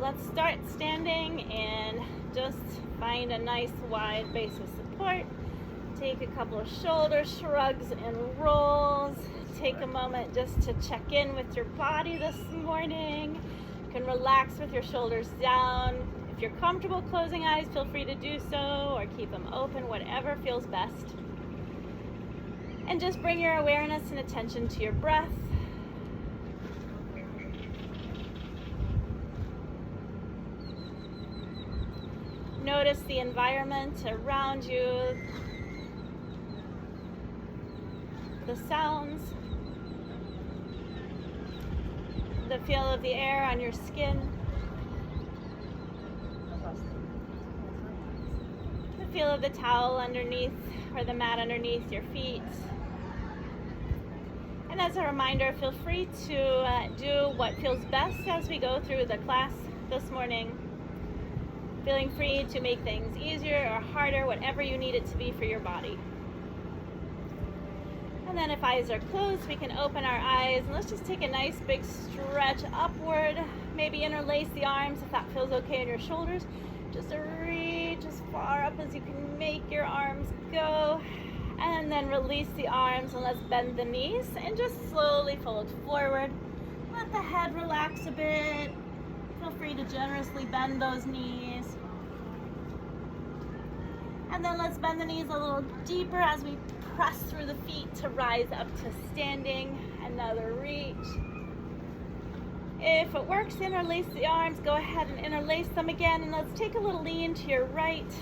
let's start standing and just find a nice wide base of support. Take a couple of shoulder shrugs and rolls. Take a moment just to check in with your body this morning. You can relax with your shoulders down. If you're comfortable closing eyes, feel free to do so, or keep them open, whatever feels best. And just bring your awareness and attention to your breath. Notice the environment around you, the sounds, the feel of the air on your skin, the feel of the towel underneath or the mat underneath your feet. And as a reminder, feel free to do what feels best as we go through the class this morning. Feeling free to make things easier or harder, whatever you need it to be for your body. And then if eyes are closed, we can open our eyes and let's just take a nice big stretch upward. Maybe interlace the arms if that feels okay on your shoulders. Just reach as far up as you can make your arms go. And then release the arms and let's bend the knees and just slowly fold forward. Let the head relax a bit. Feel free to generously bend those knees. And then let's bend the knees a little deeper as we press through the feet to rise up to standing. Another reach. If it works, interlace the arms. Go ahead and interlace them again. And let's take a little lean to your right.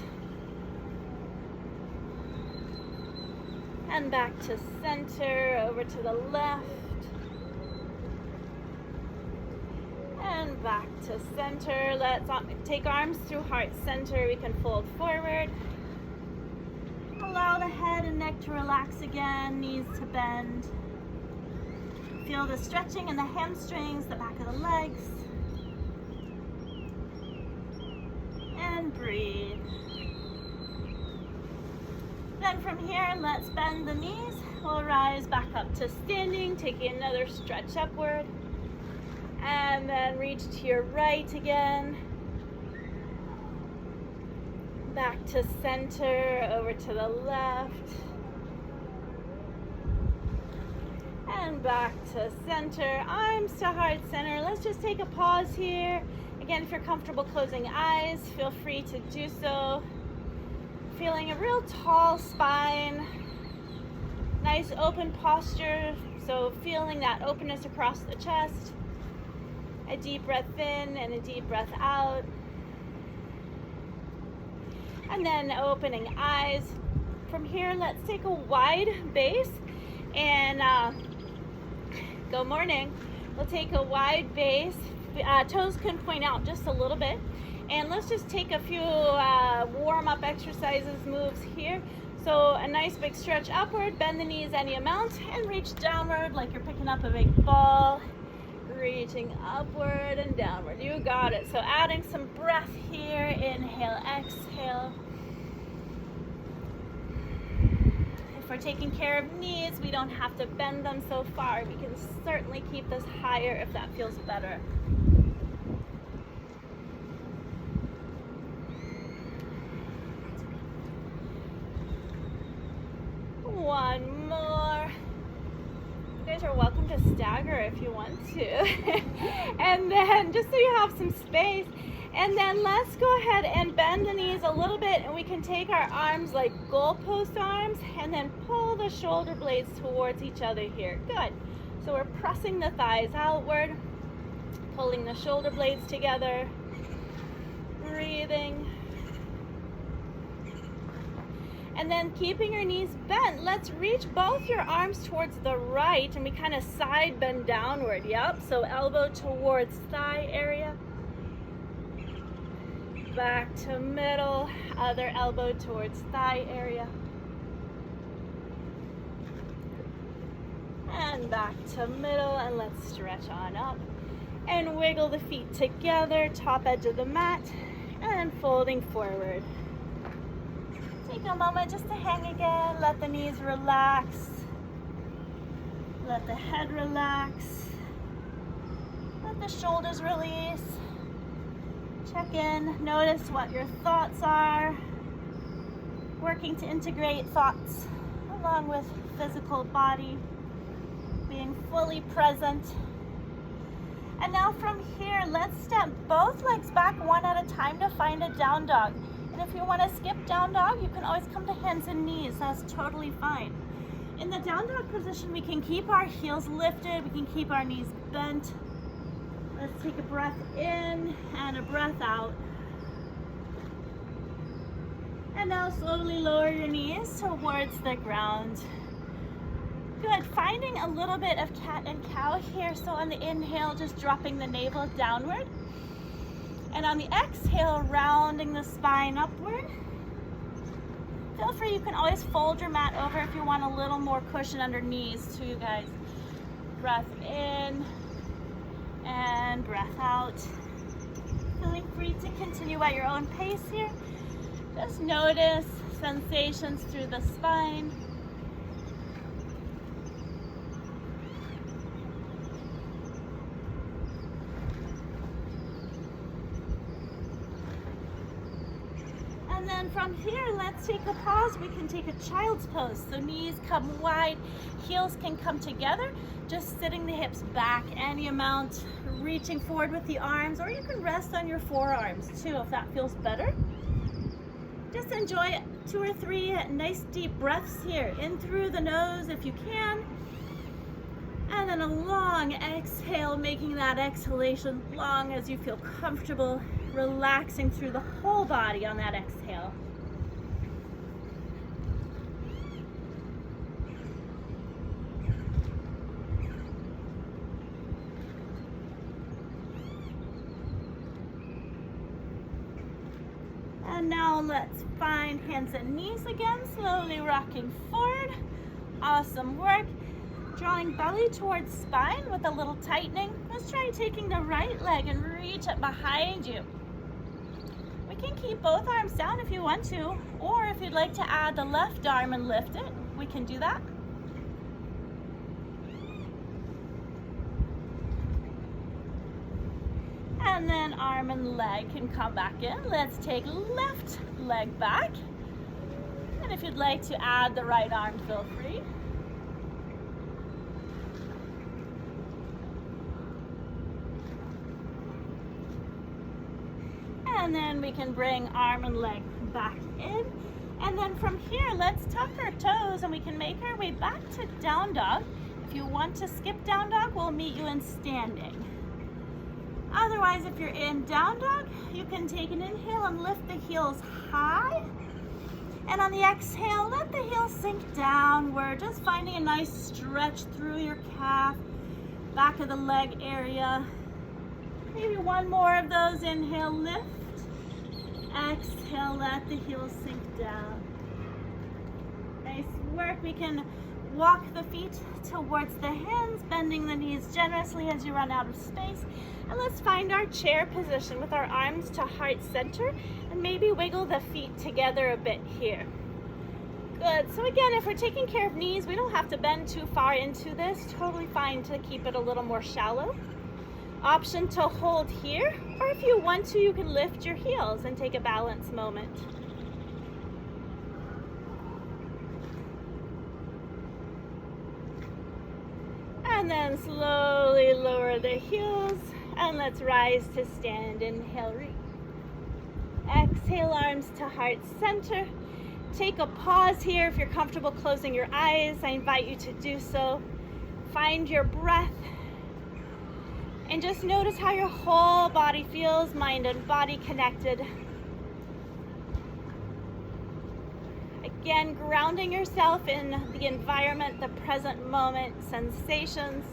And back to center, over to the left. And back to center. Let's take arms through heart center. We can fold forward. Allow the head and neck to relax again, knees to bend. Feel the stretching in the hamstrings, the back of the legs. And breathe. Then from here, let's bend the knees. We'll rise back up to standing, taking another stretch upward. And then reach to your right again. Back to center, over to the left. And back to center, arms to heart center. Let's just take a pause here. Again, if you're comfortable closing eyes, feel free to do so. Feeling a real tall spine. Nice open posture, so feeling that openness across the chest. A deep breath in and a deep breath out. And then opening eyes. From here, let's take a wide base and good morning. We'll take a wide base. Toes can point out just a little bit. And let's just take a few warm-up exercises, moves here. So a nice big stretch upward, bend the knees any amount, and reach downward like you're picking up a big ball. Reaching upward and downward. You got it. So adding some breath here. Inhale, exhale. If we're taking care of knees, we don't have to bend them so far. We can certainly keep this higher if that feels better. One more. You guys are welcome to stagger if you want to. And then just so you have some space. And then let's go ahead and bend the knees a little bit, and we can take our arms like goalpost arms and then pull the shoulder blades towards each other here. Good. So we're pressing the thighs outward, pulling the shoulder blades together, breathing. And then keeping your knees bent, let's reach both your arms towards the right and we kind of side bend downward. Yep, so elbow towards thigh area. Back to middle, other elbow towards thigh area. And back to middle, and let's stretch on up. And wiggle the feet together, top edge of the mat, and folding forward. Take a moment just to hang again. Let the knees relax. Let the head relax. Let the shoulders release. Check in, notice what your thoughts are. Working to integrate thoughts along with physical body, being fully present. And now from here, let's step both legs back one at a time to find a down dog. And if you want to skip down dog, you can always come to hands and knees. That's totally fine. In the down dog position, we can keep our heels lifted. We can keep our knees bent. Let's take a breath in and a breath out. And now slowly lower your knees towards the ground. Good, finding a little bit of cat and cow here. So on the inhale, just dropping the navel downward. And on the exhale, rounding the spine upward. Feel free, you can always fold your mat over if you want a little more cushion underneath too, guys. Breath in and breath out. Feeling free to continue at your own pace here. Just notice sensations through the spine. And then from here, let's take a pause. We can take a child's pose. So knees come wide, heels can come together. Just sitting the hips back any amount, reaching forward with the arms, or you can rest on your forearms too if that feels better. Just enjoy 2 or 3 nice deep breaths here. In through the nose if you can. And then a long exhale, making that exhalation long as you feel comfortable, relaxing through the whole body on that exhale. And now let's find hands and knees again, slowly rocking forward. Awesome work. Drawing belly towards spine with a little tightening. Let's try taking the right leg and reach it behind you. We can keep both arms down if you want to, or if you'd like to add the left arm and lift it, we can do that. And then arm and leg can come back in. Let's take left leg back. And if you'd like to add the right arm, feel free. And then we can bring arm and leg back in. And then from here, let's tuck our toes and we can make our way back to down dog. If you want to skip down dog, we'll meet you in standing. Otherwise, if you're in down dog, you can take an inhale and lift the heels high. And on the exhale, let the heels sink downward, just finding a nice stretch through your calf, back of the leg area. Maybe one more of those. Inhale, lift. Exhale, let the heels sink down. Nice work. We can walk the feet towards the hands, bending the knees generously as you run out of space. And let's find our chair position with our arms to heart center and maybe wiggle the feet together a bit here. Good. So again, if we're taking care of knees, we don't have to bend too far into this. Totally fine to keep it a little more shallow. Option to hold here, or if you want to, you can lift your heels and take a balance moment. And then slowly lower the heels, and let's rise to stand. Inhale, reach. Exhale, arms to heart center. Take a pause here. If you're comfortable closing your eyes, I invite you to do so. Find your breath. And just notice how your whole body feels, mind and body connected. Again, grounding yourself in the environment, the present moment, sensations.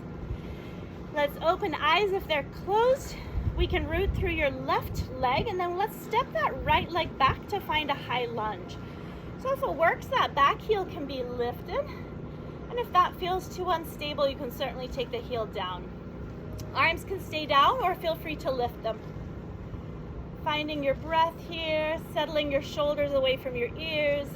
Let's open eyes if they're closed. We can root through your left leg, and then let's step that right leg back to find a high lunge. So if it works, that back heel can be lifted. And if that feels too unstable, you can certainly take the heel down. Arms can stay down or feel free to lift them. Finding your breath here, settling your shoulders away from your ears.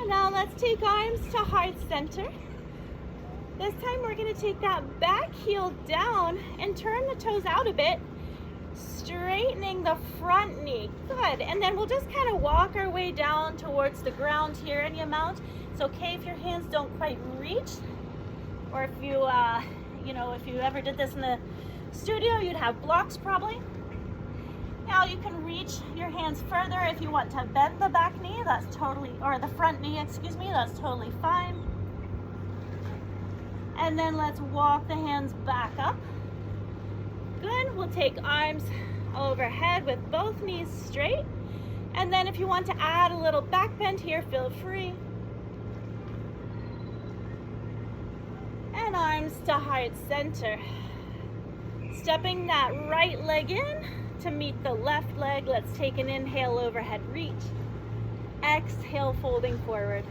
And now let's take arms to heart center. This time we're going to take that back heel down and turn the toes out a bit, straightening the front knee. Good. And then we'll just kind of walk our way down towards the ground here in your mount. It's okay if your hands don't quite reach, or if you, if you ever did this in the studio, you'd have blocks probably. Now you can reach your hands further if you want to bend the back knee, that's totally, or the front knee, excuse me, that's totally fine. And then let's walk the hands back up. Good, we'll take arms overhead with both knees straight. And then if you want to add a little back bend here, feel free. And arms to heart center. Stepping that right leg in to meet the left leg. Let's take an inhale, overhead reach. Exhale, folding forward.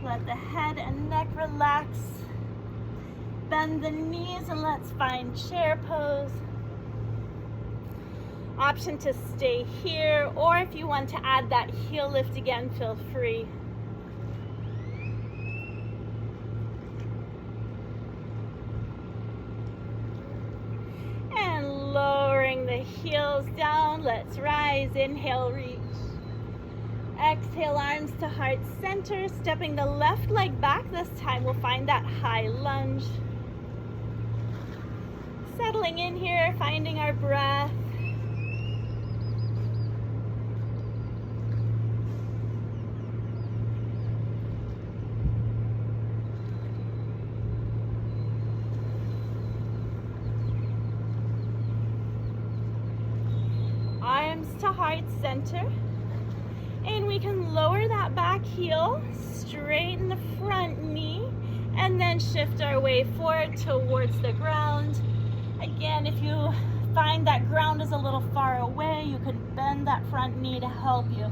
Let the head and neck relax. Bend the knees and let's find chair pose. Option to stay here, or if you want to add that heel lift again, feel free. And lowering the heels down, let's rise. Inhale, reach. Exhale, arms to heart center, stepping the left leg back. This time we'll find that high lunge. Settling in here, finding our breath. Arms to heart center. And we can lower that back heel, straighten the front knee, and then shift our way forward towards the ground. Again, if you find that ground is a little far away, you can bend that front knee to help you.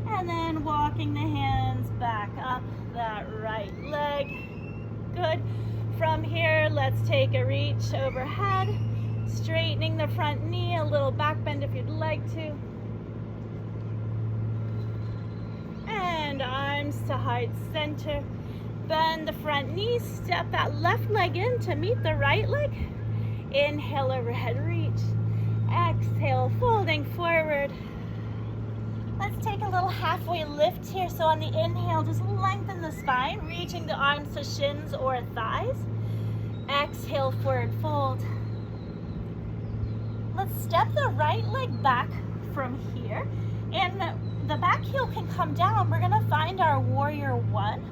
And then walking the hands back up that right leg. Good. From here, let's take a reach overhead, straightening the front knee, a little back bend if you'd like to. And arms to heart center. Bend the front knee, step that left leg in to meet the right leg. Inhale, overhead reach. Exhale, folding forward. Let's take a little halfway lift here. So on the inhale, just lengthen the spine, reaching the arms to shins or thighs. Exhale, forward fold. Let's step the right leg back from here. And the back heel can come down. We're gonna find our warrior one.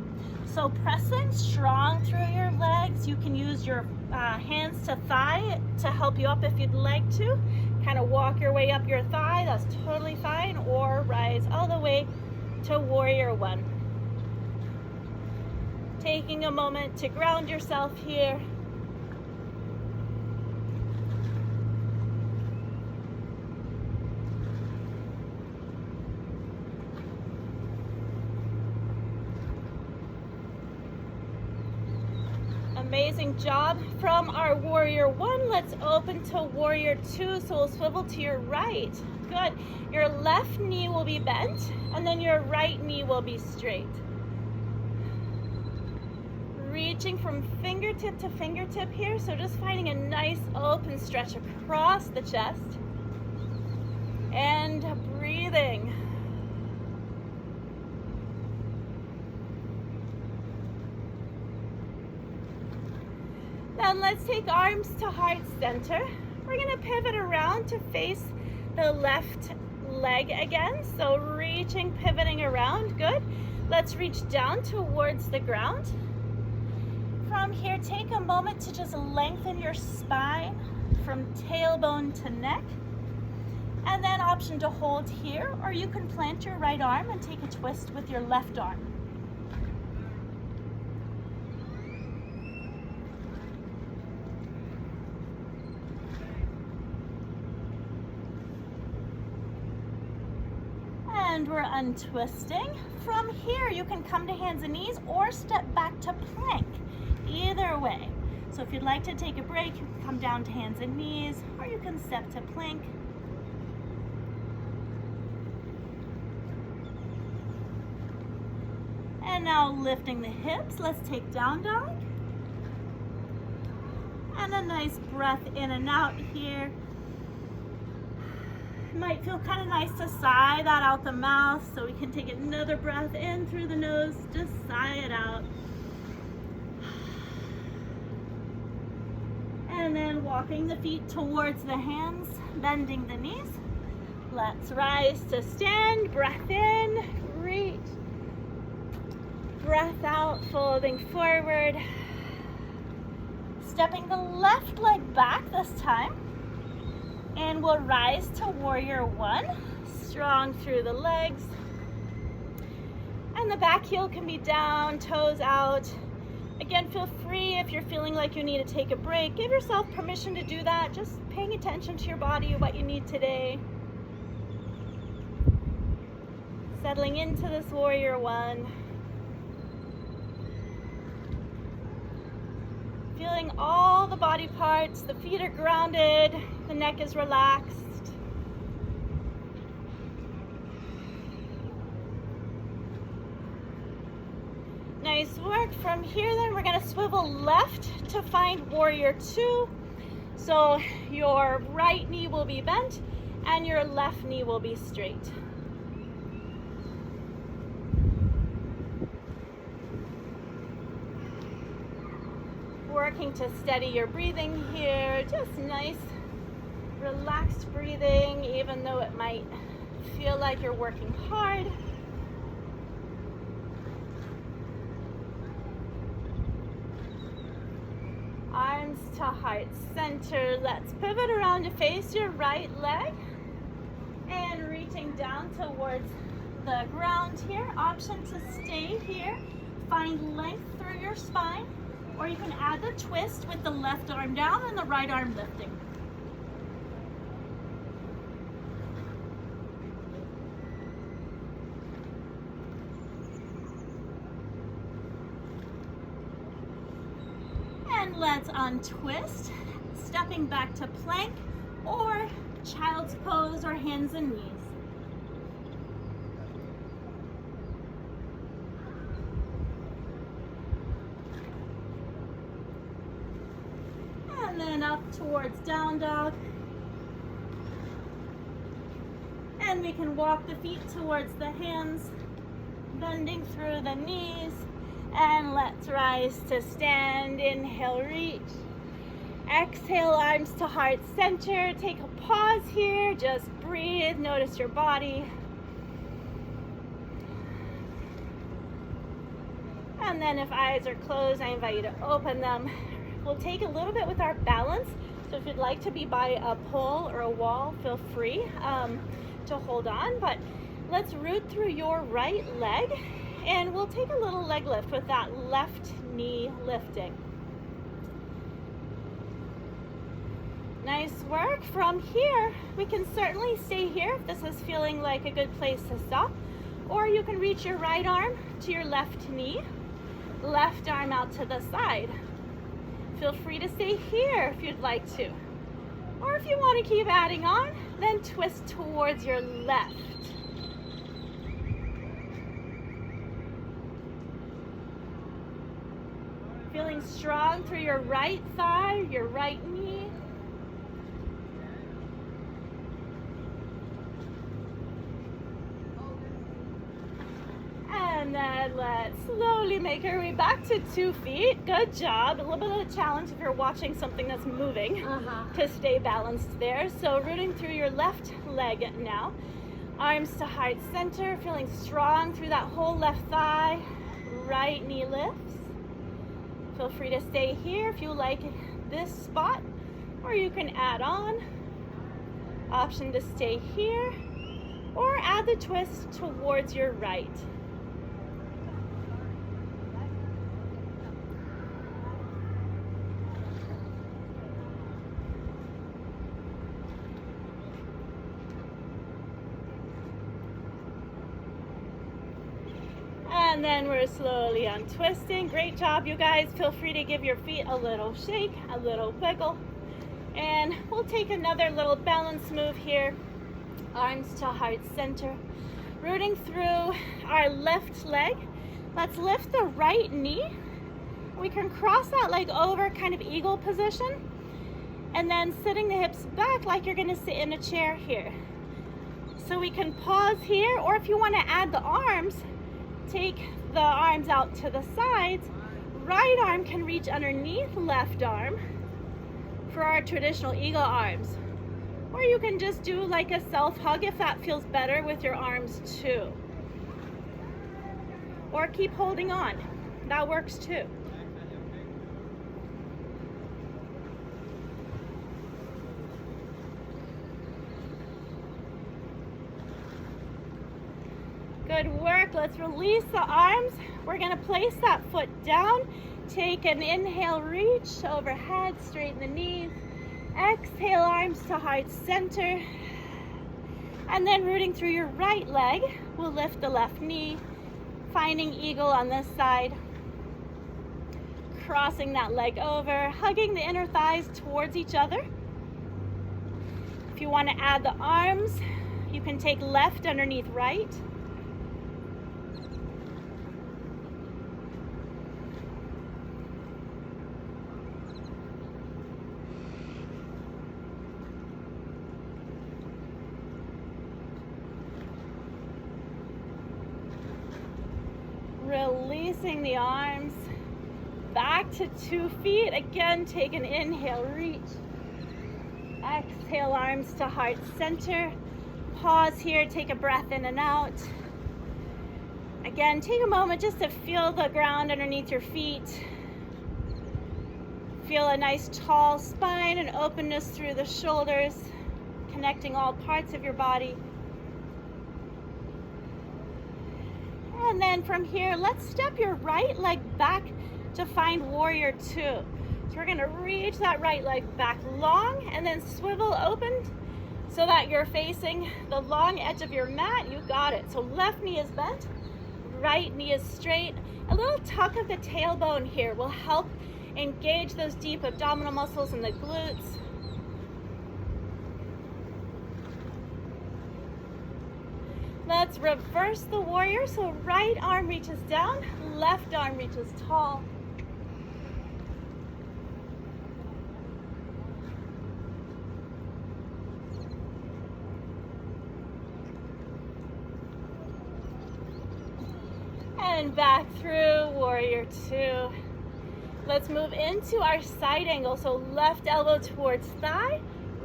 So pressing strong through your legs. You can use your hands to thigh to help you up if you'd like to. Kind of walk your way up your thigh, that's totally fine, or rise all the way to warrior one. Taking a moment to ground yourself here. Amazing job from our warrior one. Let's open to warrior two. So we'll swivel to your right. Good. Your left knee will be bent and then your right knee will be straight. Reaching from fingertip to fingertip here. So just finding a nice open stretch across the chest and breathing. Then let's take arms to heart center. We're gonna pivot around to face the left leg again. So reaching, pivoting around, good. Let's reach down towards the ground. From here, take a moment to just lengthen your spine from tailbone to neck. And then option to hold here, or you can plant your right arm and take a twist with your left arm. And And we're untwisting. From here, you can come to hands and knees or step back to plank. Either way. So if you'd like to take a break, you can come down to hands and knees, or you can step to plank. And now lifting the hips, let's take down dog. And a nice breath in and out here. Might feel kind of nice to sigh that out the mouth, so we can take another breath in through the nose, just sigh it out. And then walking the feet towards the hands, bending the knees. Let's rise to stand, breath in, reach. Breath out, folding forward. Stepping the left leg back this time. And we'll rise to warrior one, strong through the legs. And the back heel can be down, toes out. Again, feel free if you're feeling like you need to take a break. Give yourself permission to do that, just paying attention to your body, what you need today. Settling into this warrior one. Feeling all the body parts, the feet are grounded, the neck is relaxed. Nice work. From here then we're going to swivel left to find warrior two. So your right knee will be bent and your left knee will be straight. Working to steady your breathing here, just nice relaxed breathing, even though it might feel like you're working hard. Arms to heart center. Let's pivot around to face your right leg and reaching down towards the ground here. Option to stay here, find length through your spine. Or you can add the twist with the left arm down and the right arm lifting. And let's untwist, stepping back to plank or child's pose or hands and knees. And then up towards down dog. And we can walk the feet towards the hands, bending through the knees. And let's rise to stand. Inhale, reach. Exhale, arms to heart center. Take a pause here. Just breathe. Notice your body. And then if eyes are closed, I invite you to open them. We'll take a little bit with our balance. So if you'd like to be by a pole or a wall, feel free to hold on. But let's root through your right leg. And we'll take a little leg lift with that left knee lifting. Nice work. From here, we can certainly stay here if this is feeling like a good place to stop. Or you can reach your right arm to your left knee, left arm out to the side. Feel free to stay here if you'd like to. Or if you want to keep adding on, then twist towards your left. Feeling strong through your right thigh, your right knee. And then let's slowly make our way back to 2 feet. Good job. A little bit of a challenge if you're watching something that's moving to stay balanced there. So rooting through your left leg now. Arms to heart center, feeling strong through that whole left thigh. Right knee lifts. Feel free to stay here if you like this spot, or you can add on. Option to stay here, or add the twist towards your right. And then we're slowly untwisting. Great job, you guys. Feel free to give your feet a little shake, a little wiggle. And we'll take another little balance move here. Arms to heart center. Rooting through our left leg. Let's lift the right knee. We can cross that leg over, kind of eagle position. And then sitting the hips back like you're gonna sit in a chair here. So we can pause here, or if you wanna add the arms, take the arms out to the sides. Right arm can reach underneath left arm for our traditional eagle arms. Or you can just do like a self hug if that feels better with your arms too. Or keep holding on, that works too. Good work. Let's release the arms. We're going to place that foot down. Take an inhale, reach overhead, straighten the knees. Exhale, arms to heart center. And then rooting through your right leg, we'll lift the left knee, finding eagle on this side. Crossing that leg over, hugging the inner thighs towards each other. If you want to add the arms, you can take left underneath right. Releasing the arms back to 2 feet. Again, take an inhale, reach. Exhale, arms to heart center. Pause here, take a breath in and out. Again, take a moment just to feel the ground underneath your feet. Feel a nice tall spine and openness through the shoulders, connecting all parts of your body. And then from here, let's step your right leg back to find warrior 2. So we're gonna reach that right leg back long and then swivel open so that you're facing the long edge of your mat. You got it. So left knee is bent, right knee is straight. A little tuck of the tailbone here will help engage those deep abdominal muscles in the glutes. Let's reverse the warrior. So right arm reaches down, left arm reaches tall. And back through warrior 2. Let's move into our side angle. So left elbow towards thigh,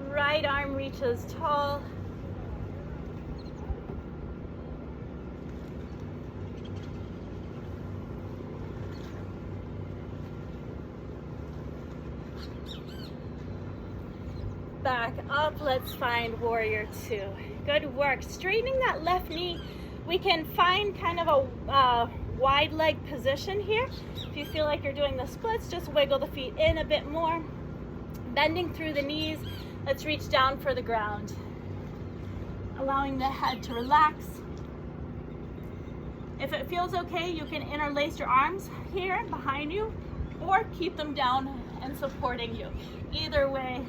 right arm reaches tall. Back up, let's find warrior 2. Good work. Straightening that left knee, we can find kind of a wide leg position here. If you feel like you're doing the splits, just wiggle the feet in a bit more. Bending through the knees, let's reach down for the ground. Allowing the head to relax. If it feels okay, you can interlace your arms here behind you or keep them down and supporting you. Either way.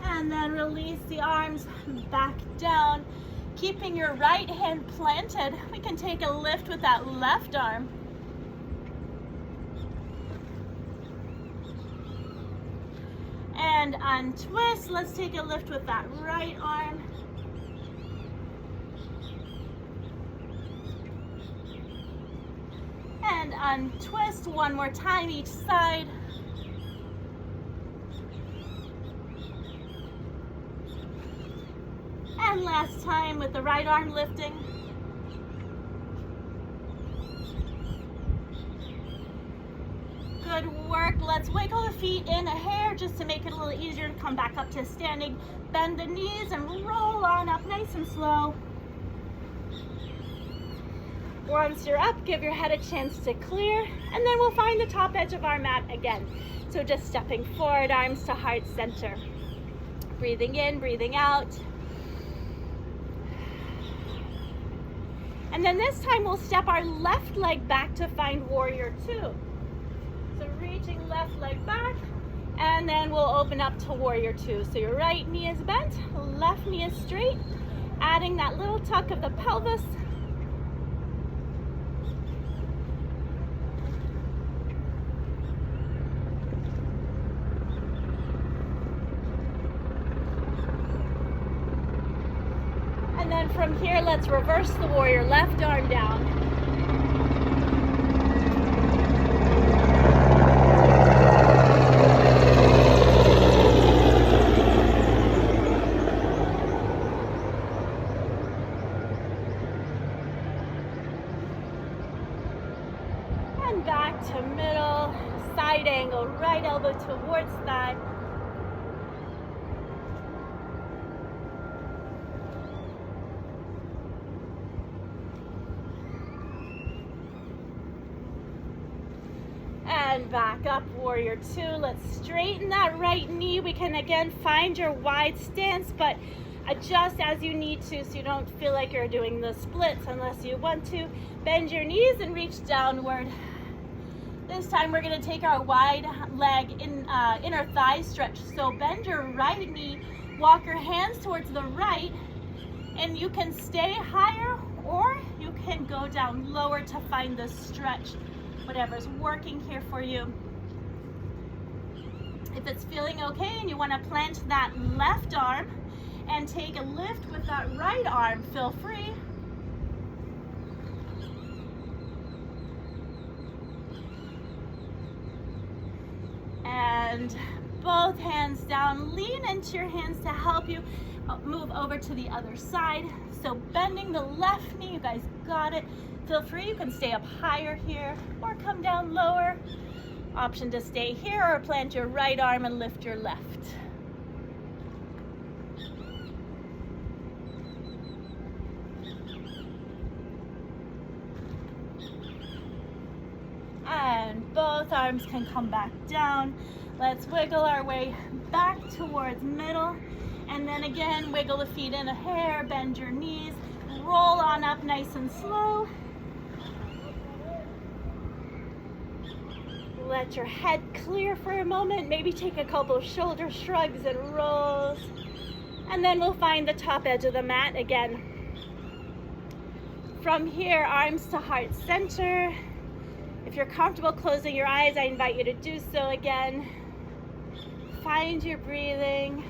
And then release the arms back down. Keeping your right hand planted, we can take a lift with that left arm. And untwist, let's take a lift with that right arm. And untwist one more time each side. And last time with the right arm lifting. Good work. Let's wiggle the feet in a hair just to make it a little easier to come back up to standing. Bend the knees and roll on up nice and slow. Once you're up, give your head a chance to clear, and then we'll find the top edge of our mat again. So just stepping forward, arms to heart center. Breathing in, breathing out. And then this time we'll step our left leg back to find warrior two. So reaching left leg back, and then we'll open up to warrior two. So your right knee is bent, left knee is straight, adding that little tuck of the pelvis. And then from here, let's reverse the warrior, left arm down. And back to middle, side angle, right elbow towards thigh. And back up, warrior two. Let's straighten that right knee. We can again find your wide stance, but adjust as you need to so you don't feel like you're doing the splits unless you want to. Bend your knees and reach downward. This time we're going to take our wide leg inner thigh stretch. So bend your right knee, walk your hands towards the right, and you can stay higher or you can go down lower to find the stretch. Whatever's working here for you. If it's feeling okay and you want to plant that left arm and take a lift with that right arm, feel free. And both hands down, lean into your hands to help you move over to the other side. So bending the left knee, you guys got it. Feel free, you can stay up higher here or come down lower. Option to stay here or plant your right arm and lift your left. And both arms can come back down. Let's wiggle our way back towards middle. And then again, wiggle the feet in a hair, bend your knees, roll on up nice and slow. Let your head clear for a moment. Maybe take a couple of shoulder shrugs and rolls. And then we'll find the top edge of the mat again. From here, arms to heart center. If you're comfortable closing your eyes, I invite you to do so again. Find your breathing.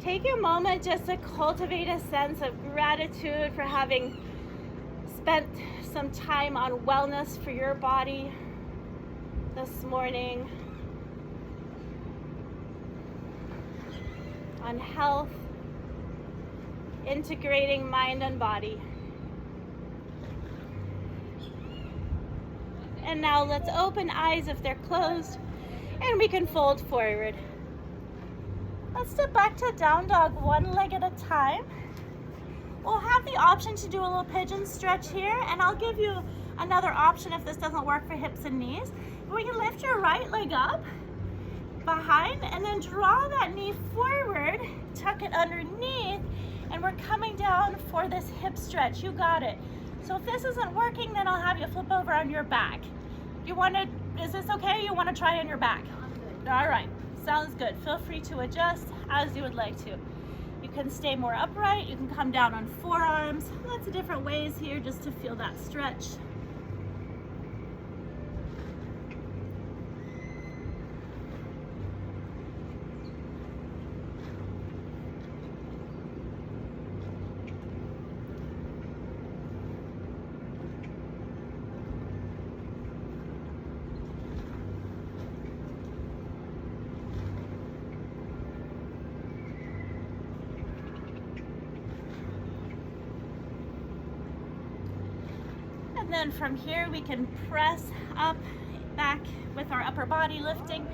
Take a moment just to cultivate a sense of gratitude for having spent some time on wellness for your body this morning, on health, integrating mind and body. And now let's open eyes if they're closed, and we can fold forward. Let's step back to down dog, one leg at a time. We'll have the option to do a little pigeon stretch here, and I'll give you another option if this doesn't work for hips and knees. We can lift your right leg up behind and then draw that knee forward, tuck it underneath, and we're coming down for this hip stretch. You got it. So if this isn't working, then I'll have you flip over on your back. Is this okay? You want to try on your back? All right, sounds good. Feel free to adjust as you would like to. You can stay more upright. You can come down on forearms. Lots of different ways here just to feel that stretch. And then from here we can press up, back with our upper body lifting.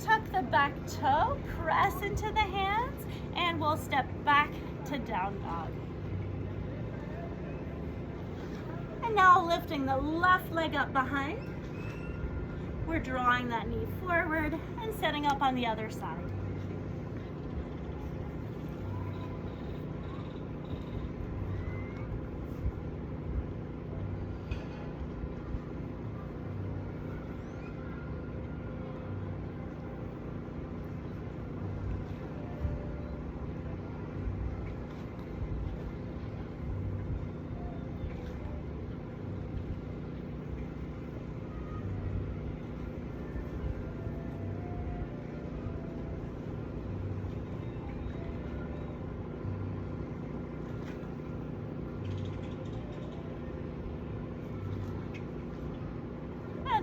Tuck the back toe, press into the hands, and we'll step back to down dog. And now lifting the left leg up behind. We're drawing that knee forward and setting up on the other side.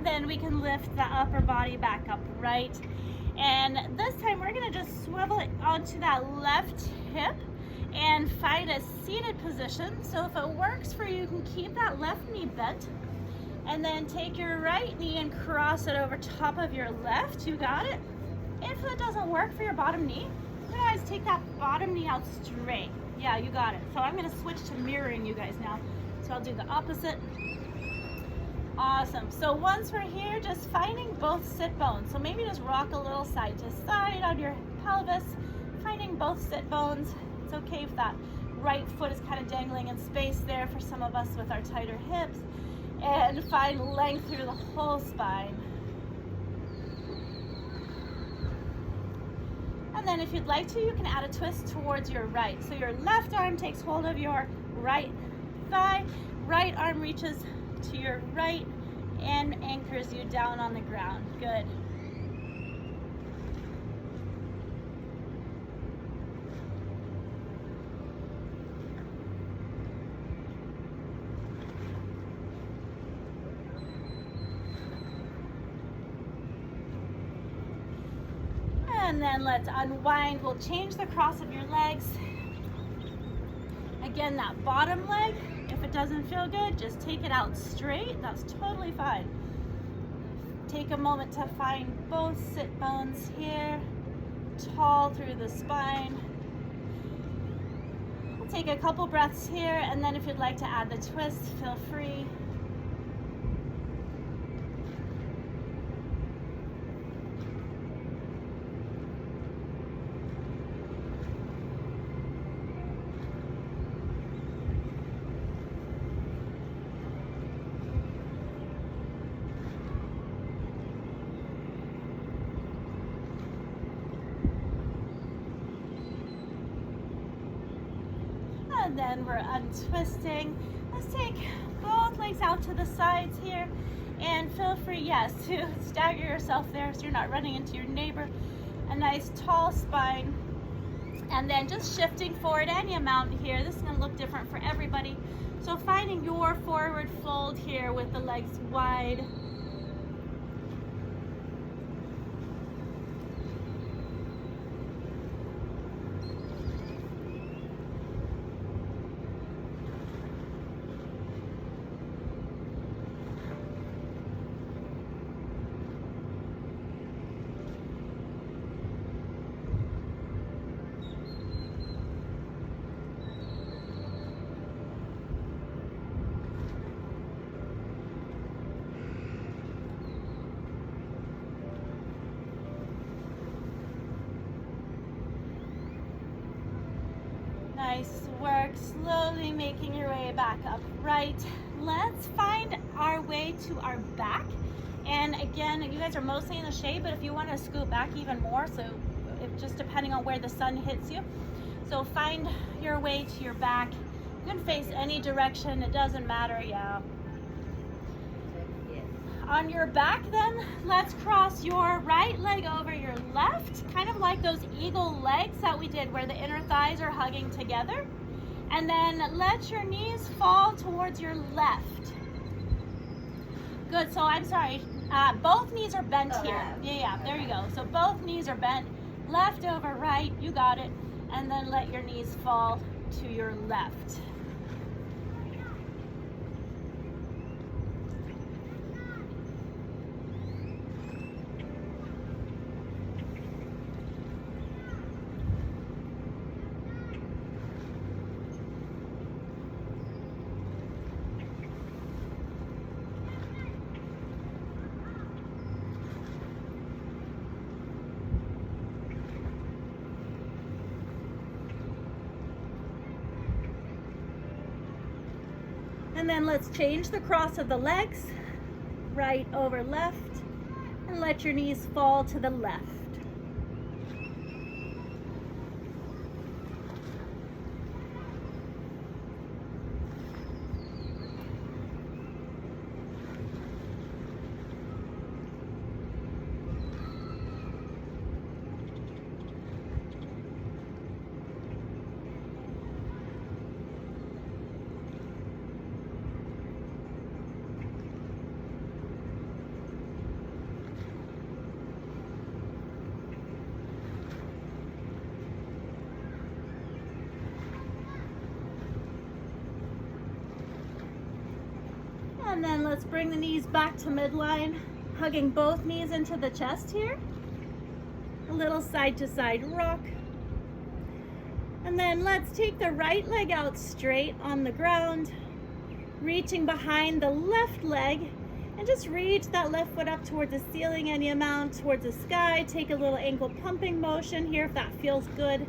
Then we can lift the upper body back up right, and this time we're going to just swivel it onto that left hip and find a seated position. So if it works for you, you can keep that left knee bent and then take your right knee and cross it over top of your left. You got it. If that doesn't work for your bottom knee, you guys take that bottom knee out straight. Yeah, you got it. So I'm going to switch to mirroring you guys now. So I'll do the opposite. Awesome. So once we're here, just finding both sit bones. So maybe just rock a little side to side on your pelvis, finding both sit bones. It's okay if that right foot is kind of dangling in space there for some of us with our tighter hips. And find length through the whole spine. And then if you'd like to, you can add a twist towards your right. So your left arm takes hold of your right thigh, right arm reaches to your right and anchors you down on the ground. Good. And then let's unwind. We'll change the cross of your legs. Again, that bottom leg, if it doesn't feel good, just take it out straight. That's totally fine. Take a moment to find both sit bones here, tall through the spine. We'll take a couple breaths here, and then if you'd like to add the twist, feel free. And then we're untwisting. Let's take both legs out to the sides here, and feel free, yes, to stagger yourself there so you're not running into your neighbor. A nice tall spine, and then just shifting forward any amount here. This is going to look different for everybody. So finding your forward fold here with the legs wide. Nice work, slowly making your way back upright. Let's find our way to our back. And again, you guys are mostly in the shade, but if you want to scoot back even more, so just depending on where the sun hits you. So find your way to your back. You can face any direction, it doesn't matter, yeah. On your back then, let's cross your right leg over your left, kind of like those eagle legs that we did where the inner thighs are hugging together. And then let your knees fall towards your left. Good, so I'm sorry, both knees are bent here. Yeah, there you go. So both knees are bent, left over right, you got it. And then let your knees fall to your left. And then let's change the cross of the legs, right over left, and let your knees fall to the left. And then let's bring the knees back to midline, hugging both knees into the chest here. A little side to side rock. And then let's take the right leg out straight on the ground, reaching behind the left leg, and just reach that left foot up towards the ceiling any amount, towards the sky. Take a little ankle pumping motion here if that feels good.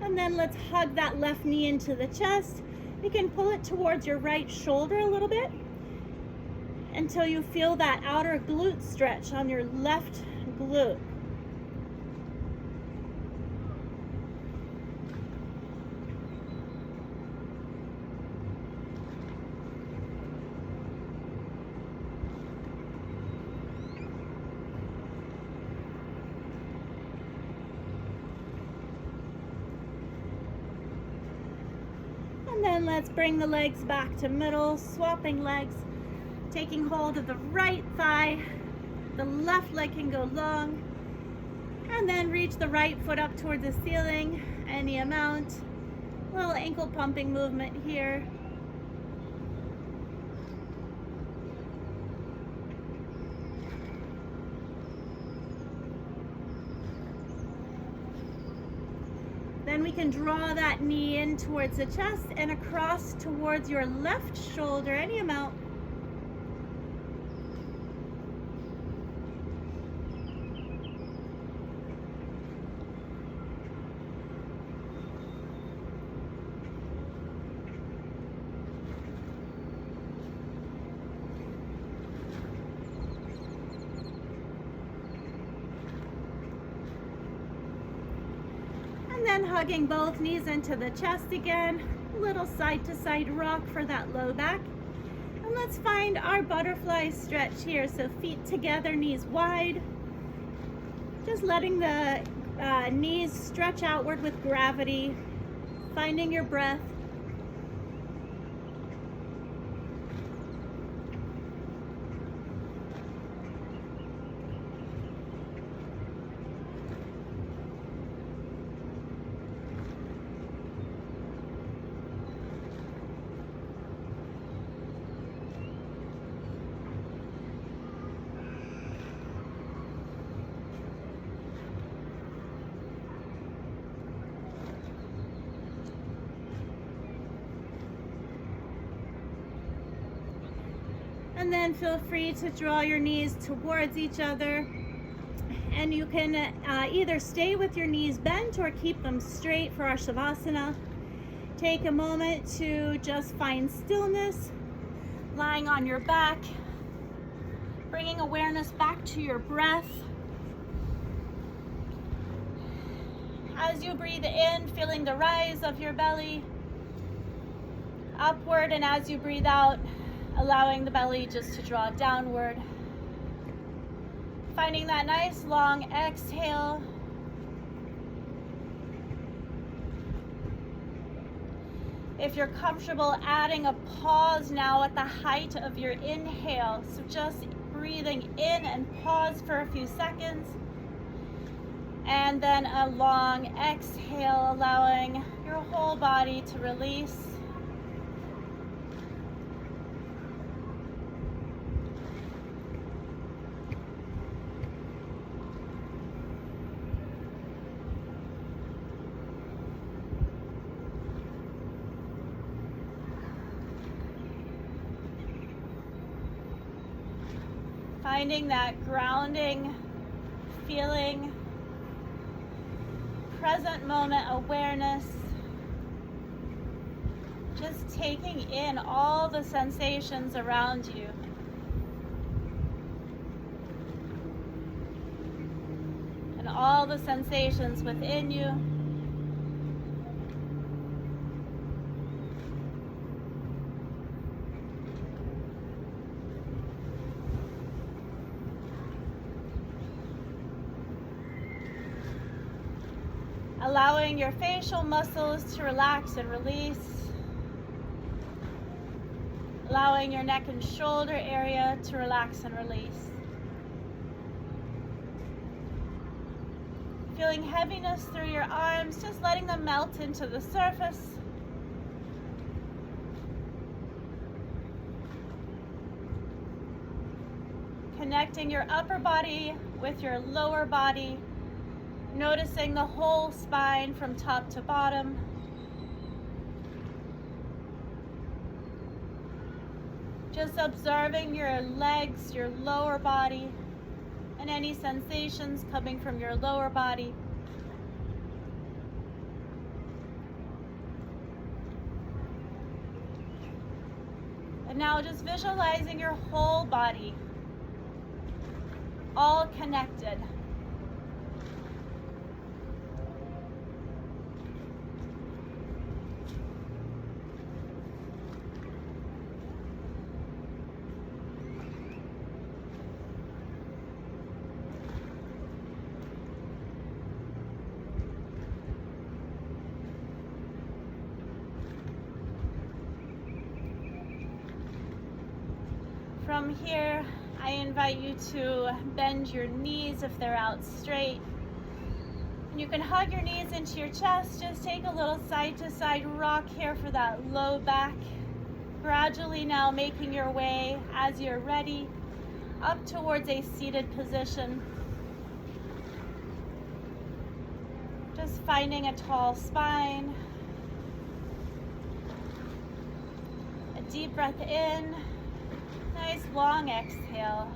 And then let's hug that left knee into the chest. You can pull it towards your right shoulder a little bit until you feel that outer glute stretch on your left glute. And then let's bring the legs back to middle, swapping legs, taking hold of the right thigh. The left leg can go long. And then reach the right foot up toward the ceiling, any amount. Little ankle pumping movement here. Then we can draw that knee in towards the chest and across towards your left shoulder, any amount. And then hugging both knees into the chest again, little side to side rock for that low back. And let's find our butterfly stretch here. So feet together, knees wide. Just letting the knees stretch outward with gravity, finding your breath. And then feel free to draw your knees towards each other. And you can either stay with your knees bent or keep them straight for our Shavasana. Take a moment to just find stillness, lying on your back, bringing awareness back to your breath. As you breathe in, feeling the rise of your belly upward, and as you breathe out, allowing the belly just to draw downward. Finding that nice long exhale. If you're comfortable, adding a pause now at the height of your inhale. So just breathing in and pause for a few seconds. And then a long exhale, allowing your whole body to release. Finding that grounding feeling, present moment awareness, just taking in all the sensations around you. And all the sensations within you. Allowing your facial muscles to relax and release. Allowing your neck and shoulder area to relax and release. Feeling heaviness through your arms, just letting them melt into the surface. Connecting your upper body with your lower body. Noticing the whole spine from top to bottom. Just observing your legs, your lower body, and any sensations coming from your lower body. And now just visualizing your whole body, all connected. From here, I invite you to bend your knees if they're out straight. And you can hug your knees into your chest. Just take a little side to side rock here for that low back. Gradually now making your way, as you're ready, up towards a seated position. Just finding a tall spine. A deep breath in. Nice long exhale.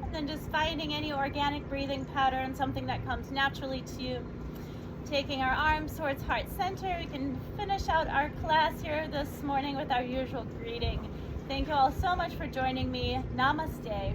And then just finding any organic breathing pattern, something that comes naturally to you. Taking our arms towards heart center, we can finish out our class here this morning with our usual greeting. Thank you all so much for joining me. Namaste.